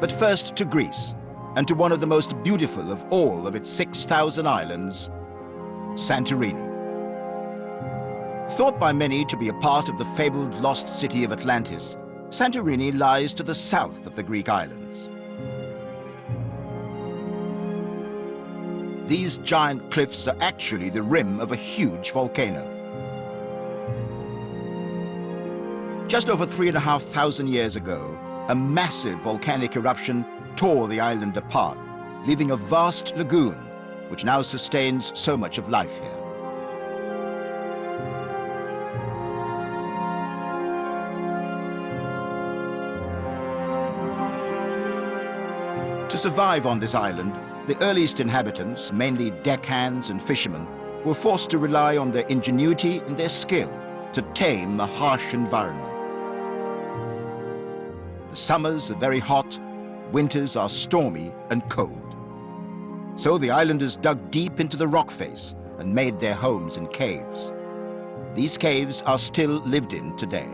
But first to Greece, and to one of the most beautiful of all of its 6,000 islands, Santorini. Thought by many to be a part of the fabled lost city of Atlantis, Santorini lies to the south of the Greek islands. These giant cliffs are actually the rim of a huge volcano. Just over 3,500 years ago, a massive volcanic eruption tore the island apart, leaving a vast lagoon, which now sustains so much of life here. To survive on this island, the earliest inhabitants, mainly deckhands and fishermen, were forced to rely on their ingenuity and their skill to tame a harsh environment. The summers are very hot, winters are stormy and cold. So the islanders dug deep into the rock face and made their homes in caves. These caves are still lived in today.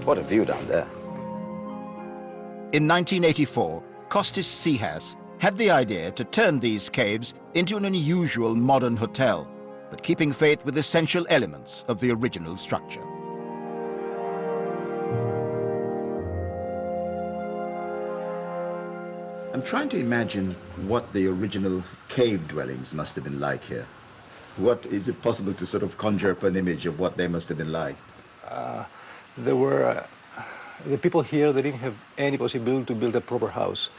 What a view down there. In 1984, Kostis Sihas had the idea to turn these caves into an unusual modern hotel, but keeping faith with essential elements of the original structure. I'm trying to imagine what the original cave dwellings must have been like here. What is it possible to sort of conjure up an image of what they must have been like? There were the people here, they didn't have any possibility to build a proper house.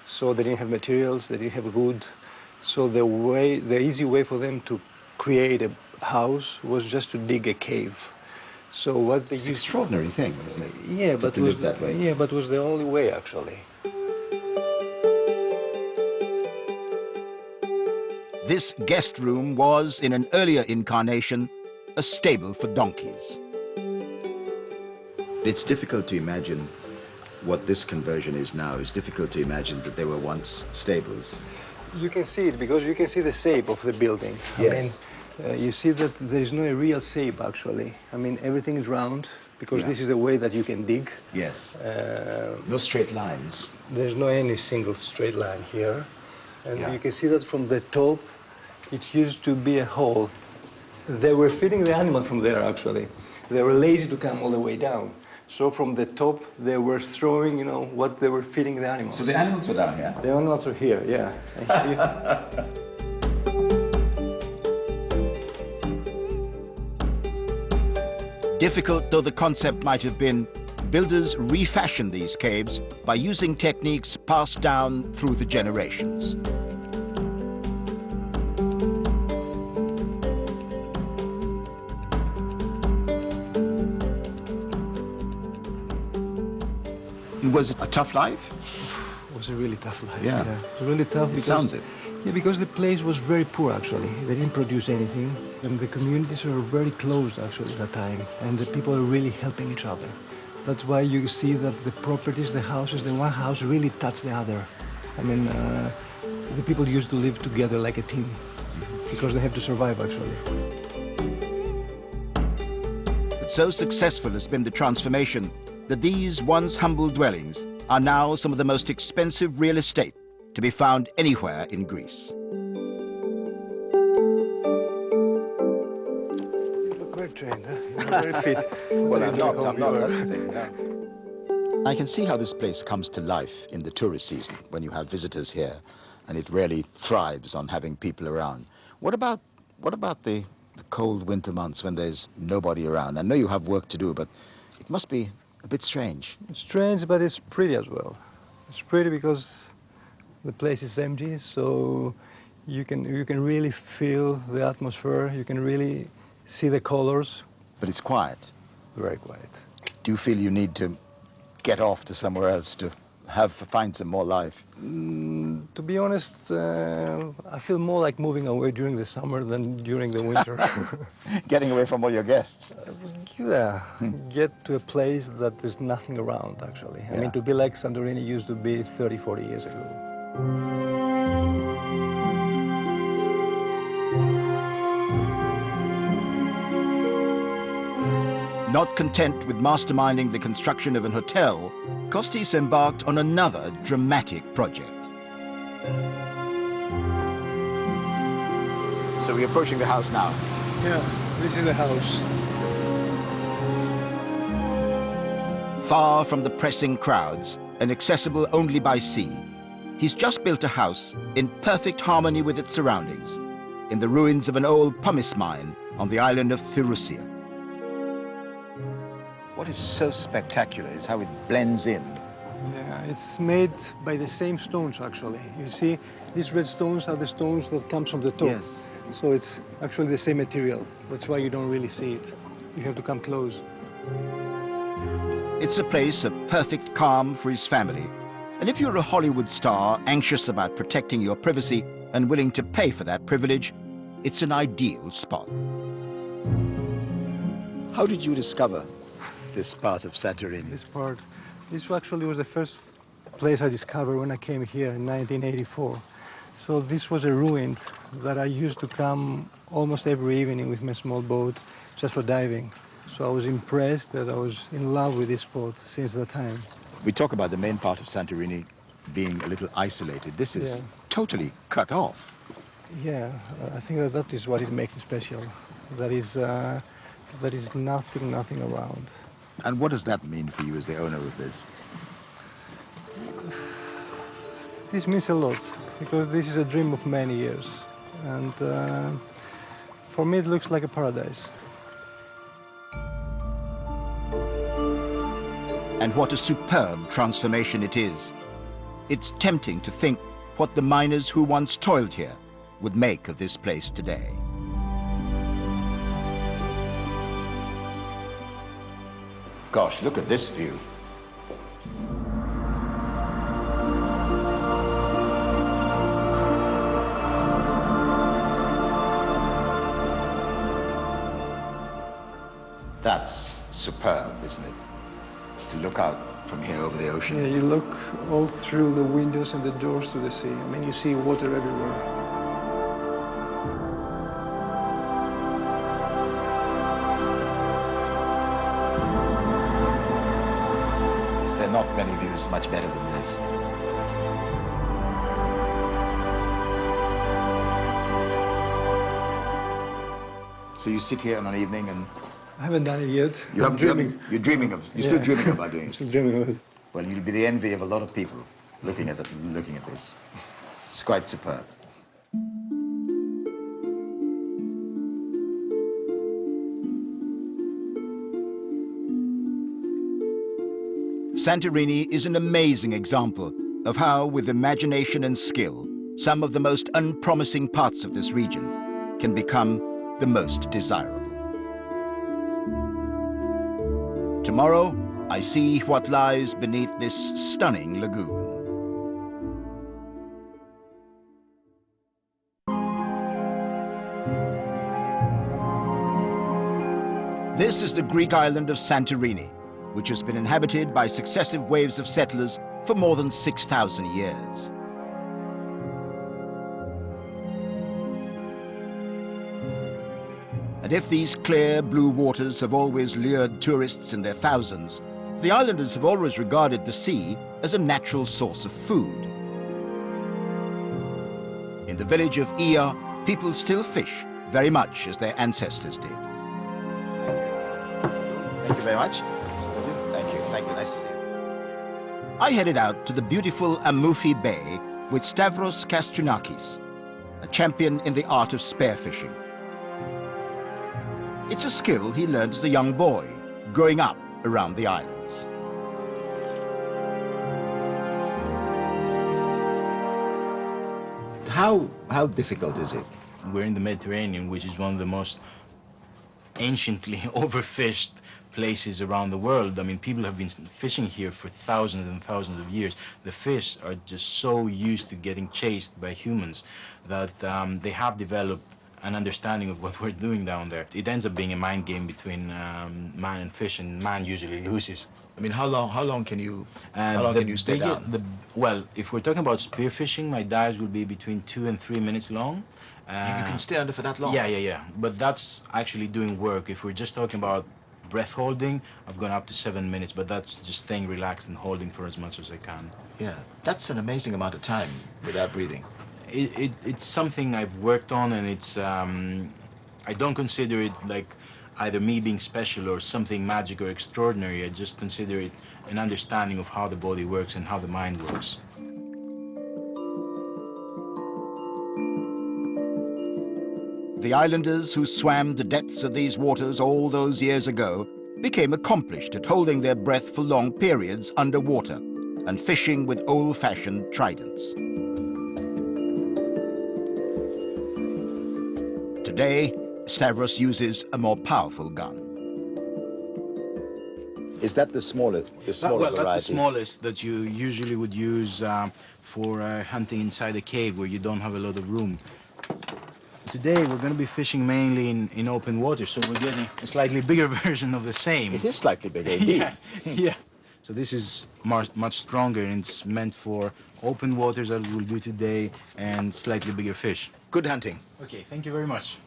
So they didn't have materials, they didn't have wood. So the easy way for them to create a house was just to dig a cave. So what they It's an extraordinary thing, isn't it? Yeah, but to live that way. Yeah, but it was the only way actually. This guest room was, in an earlier incarnation, a stable for donkeys. It's difficult to imagine what this conversion is now. It's difficult to imagine that they were once stables. You can see it because you can see the shape of the building. Yes. I mean, you see that there is no real shape actually. I mean, everything is round because this is the way that you can dig. Yes. No straight lines. There's no any single straight line here. And you can see that from the top, it used to be a hole. They were feeding the animal from there actually. They were lazy to come all the way down. So from the top, they were throwing, you know, what they were feeding the animals. So the animals were down here? The animals are here, yeah. Difficult though the concept might have been, builders refashioned these caves by using techniques passed down through the generations. Was it a tough life? It was a really tough life. Yeah. It was really tough. It sounds it. Yeah, because the place was very poor actually. They didn't produce anything. And the communities were very closed actually at that time. And the people are really helping each other. That's why you see that the properties, the houses, the one house really touch the other. I mean, the people used to live together like a team because they have to survive actually. But so successful has been the transformation that these once humble dwellings are now some of the most expensive real estate to be found anywhere in Greece. You look very trained, huh? You're very fit. Well, I'm not, that's the thing. No. I can see how this place comes to life in the tourist season when you have visitors here, and it really thrives on having people around. What about the cold winter months when there's nobody around? I know you have work to do, but it must be a bit strange. It's strange, but it's pretty as well. It's pretty because the place is empty, so you can really feel the atmosphere. You can really see the colors. But it's quiet. Very quiet. Do you feel you need to get off to somewhere else to find some more life? To be honest, I feel more like moving away during the summer than during the winter. Getting away from all your guests. Yeah, get to a place that there's nothing around, actually. I mean, to be like Santorini used to be 30, 40 years ago. Not content with masterminding the construction of an hotel, Costis embarked on another dramatic project. So we're approaching the house now. Yeah, this is the house. Far from the pressing crowds and accessible only by sea, he's just built a house in perfect harmony with its surroundings, in the ruins of an old pumice mine on the island of Thirousia. What is so spectacular is how it blends in. Yeah, it's made by the same stones, actually. You see, these red stones are the stones that comes from the top. Yes. So it's actually the same material. That's why you don't really see it. You have to come close. It's a place of perfect calm for his family. And if you're a Hollywood star anxious about protecting your privacy and willing to pay for that privilege, it's an ideal spot. How did you discover this part of Santorini? This actually was the first place I discovered when I came here in 1984. So this was a ruin that I used to come almost every evening with my small boat just for diving. So I was impressed that I was in love with this spot since that time. We talk about the main part of Santorini being a little isolated. This is totally cut off. Yeah, I think that is what it makes it special. There is nothing around. And what does that mean for you as the owner of this? This means a lot, because this is a dream of many years. And for me, it looks like a paradise. And what a superb transformation it is. It's tempting to think what the miners who once toiled here would make of this place today. Gosh, look at this view. That's superb, isn't it? To look out from here over the ocean. Yeah, you look all through the windows and the doors to the sea. I mean, you see water everywhere. There are not many views much better than this. So you sit here on an evening and... I haven't done it yet. You're dreaming about doing I'm it. still dreaming of it. Well, you'll be the envy of a lot of people looking at this. It's quite superb. Santorini is an amazing example of how, with imagination and skill, some of the most unpromising parts of this region can become the most desirable. Tomorrow, I see what lies beneath this stunning lagoon. This is the Greek island of Santorini, which has been inhabited by successive waves of settlers for more than 6,000 years. And if these clear blue waters have always lured tourists in their thousands, the islanders have always regarded the sea as a natural source of food. In the village of Ia, people still fish very much as their ancestors did. Thank you very much. Thank you, nice to see you. I headed out to the beautiful Amalfi Bay with Stavros Kastrinakis, a champion in the art of spearfishing. It's a skill he learned as a young boy, growing up around the islands. How difficult is it? We're in the Mediterranean, which is one of the most anciently overfished places around the world. I mean, people have been fishing here for thousands and thousands of years. The fish are just so used to getting chased by humans that they have developed an understanding of what we're doing down there. It ends up being a mind game between man and fish, and man usually loses. I mean, how long can you stay down? Well, if we're talking about spearfishing, my dives will be between 2 and 3 minutes long. You can stay under for that long? Yeah. But that's actually doing work. If we're just talking about breath holding, I've gone up to 7 minutes, but that's just staying relaxed and holding for as much as I can. Yeah, that's an amazing amount of time without breathing. It's something I've worked on, and it's I don't consider it like either me being special or something magic or extraordinary. I just consider it an understanding of how the body works and how the mind works. The islanders who swam the depths of these waters all those years ago became accomplished at holding their breath for long periods underwater and fishing with old-fashioned tridents. Today, Stavros uses a more powerful gun. Is that the smaller Well, variety? that's the smallest that you usually would use for hunting inside a cave where you don't have a lot of room. Today we're going to be fishing mainly in open water, so we're getting a slightly bigger version of the same. It is slightly bigger indeed. Yeah, yeah. So this is much stronger, and it's meant for open waters that we'll do today and slightly bigger fish. Good hunting. Okay, thank you very much.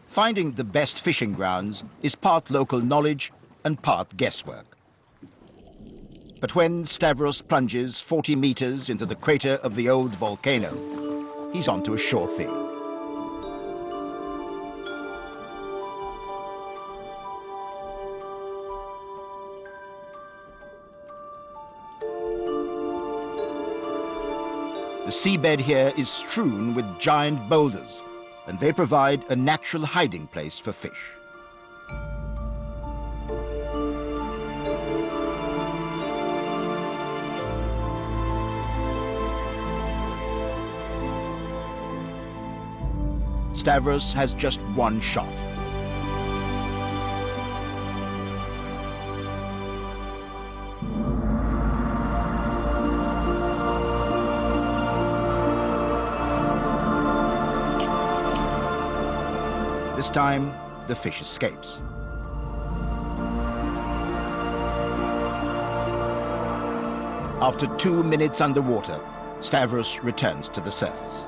Finding the best fishing grounds is part local knowledge and part guesswork. But when Stavros plunges 40 meters into the crater of the old volcano, he's onto a sure thing. The seabed here is strewn with giant boulders, and they provide a natural hiding place for fish. Stavros has just one shot. This time, the fish escapes. After 2 minutes underwater, Stavros returns to the surface.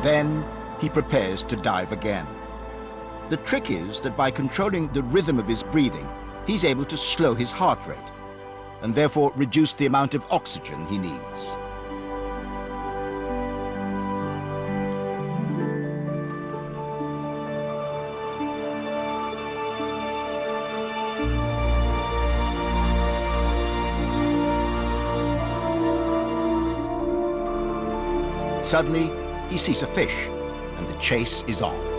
Then he prepares to dive again. The trick is that by controlling the rhythm of his breathing, he's able to slow his heart rate and therefore reduce the amount of oxygen he needs. Suddenly, he sees a fish, and the chase is on.